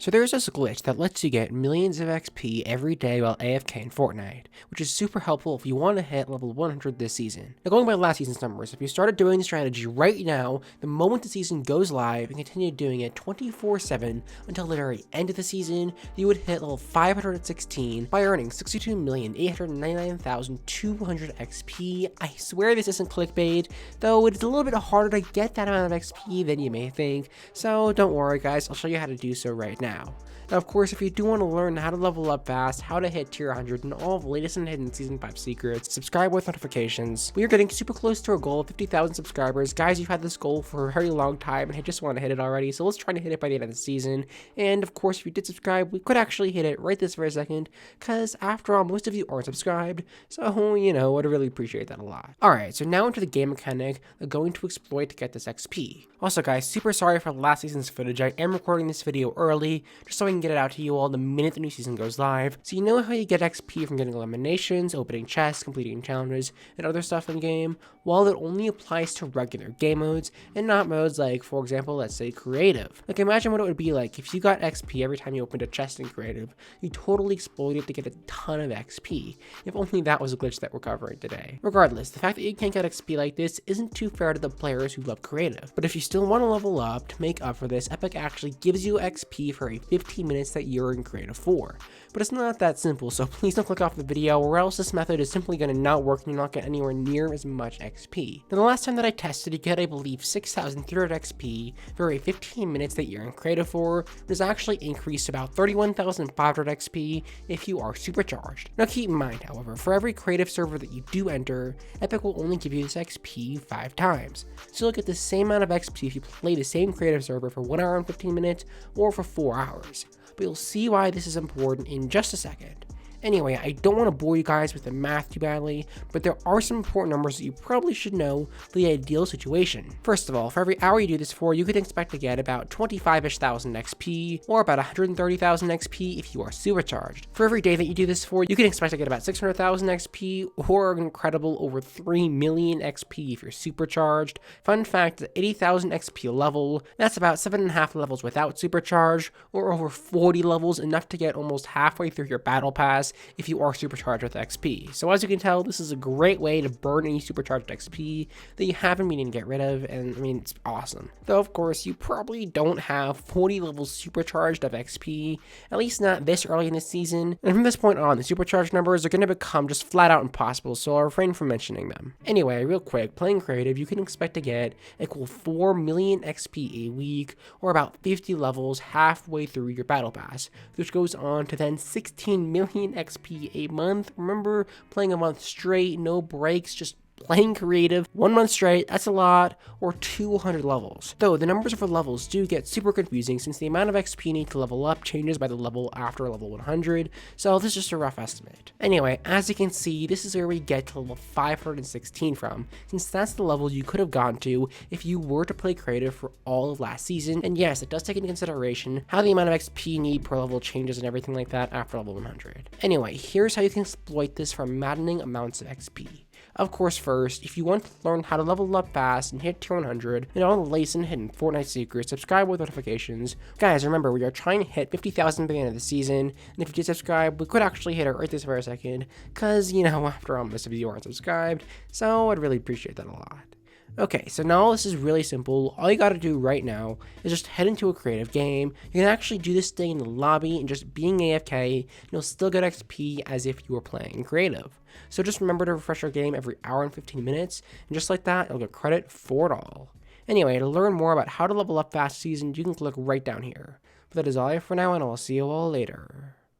So there's this glitch that lets you get millions of XP every day while AFK in Fortnite, which is super helpful if you want to hit level 100 this season. Now going by last season's numbers, if you started doing the strategy right now, the moment the season goes live and continue doing it 24/7 until the very end of the season, you would hit level 516 by earning 62,899,200 XP. I swear this isn't clickbait, though it's a little bit harder to get that amount of XP than you may think, so don't worry guys, I'll show you how to do so right now. Now, of course, if you do want to learn how to level up fast, how to hit tier 100, and all the latest and hidden Season 5 secrets, subscribe with notifications. We are getting super close to our goal of 50,000 subscribers. Guys, you've had this goal for a very long time, and I just want to hit it already, so let's try to hit it by the end of the season. And, of course, if you did subscribe, we could actually hit it right this very second, because, after all, most of you aren't subscribed, so, you know, I'd really appreciate that a lot. Alright, so now into the game mechanic I'm going to exploit to get this XP. Also, guys, super sorry for last season's footage. I am recording this video early, just so I can get it out to you all the minute the new season goes live. So you know how you get XP from getting eliminations, opening chests, completing challenges, and other stuff in game? Well, it only applies to regular game modes, and not modes like, for example, let's say creative. Like, imagine what it would be like if you got XP every time you opened a chest in creative. You totally exploited to get a ton of XP. If only that was a glitch that we're covering today. Regardless, the fact that you can't get XP like this isn't too fair to the players who love creative. But if you still want to level up to make up for this, Epic actually gives you XP for every 15 minutes that you're in creative for. But it's not that simple, so please don't click off the video, or else this method is simply going to not work and you'll not get anywhere near as much XP. Now, the last time that I tested, you get, I believe, 6,300 XP for every 15 minutes that you're in creative for. It is actually increased to about 31,500 XP if you are supercharged. Now keep in mind, however, for every creative server that you do enter, Epic will only give you this XP 5 times. So you'll get the same amount of XP if you play the same creative server for 1 hour and 15 minutes or for 4 hours. But you'll see why this is important in just a second. Anyway, I don't want to bore you guys with the math too badly, but there are some important numbers that you probably should know for the ideal situation. First of all, for every hour you do this for, you could expect to get about 25-ish thousand XP, or about 130,000 XP if you are supercharged. For every day that you do this for, you can expect to get about 600,000 XP, or an incredible over 3 million XP if you're supercharged. Fun fact, the 80,000 XP level, that's about 7.5 levels without supercharge, or over 40 levels, enough to get almost halfway through your battle pass if you are supercharged with XP. So as you can tell, this is a great way to burn any supercharged XP that you have been meaning to get rid of, and I mean, it's awesome. Though of course, you probably don't have 40 levels supercharged of XP, at least not this early in the season, and from this point on, the supercharged numbers are going to become just flat out impossible, so I'll refrain from mentioning them. Anyway, real quick, playing creative, you can expect to get equal 4 million XP a week, or about 50 levels halfway through your battle pass, which goes on to then 16 million XP a month. Remember, playing a month straight, no breaks, just playing creative, 1 month straight, that's a lot, or 200 levels. Though the numbers for levels do get super confusing since the amount of XP you need to level up changes by the level after level 100, so this is just a rough estimate. Anyway, as you can see, this is where we get to level 516 from, since that's the level you could have gotten to if you were to play creative for all of last season, and yes, it does take into consideration how the amount of XP you need per level changes and everything like that after level 100. Anyway, here's how you can exploit this for maddening amounts of XP. Of course, first, if you want to learn how to level up fast and hit tier 100 and all the latest and hidden Fortnite secrets, subscribe with notifications. Guys, remember, we are trying to hit 50,000 by the end of the season, and if you did subscribe, we could actually hit it right this very second, cause, you know, after all, most of you aren't subscribed, so I'd really appreciate that a lot. Okay, so now this is really simple. All you gotta do right now is just head into a creative game. You can actually do this thing in the lobby and just being AFK, and you'll still get XP as if you were playing creative. So just remember to refresh your game every hour and 15 minutes, and just like that, you'll get credit for it all. Anyway, to learn more about how to level up fast season, you can click right down here. But that is all I have for now, and I'll see you all later.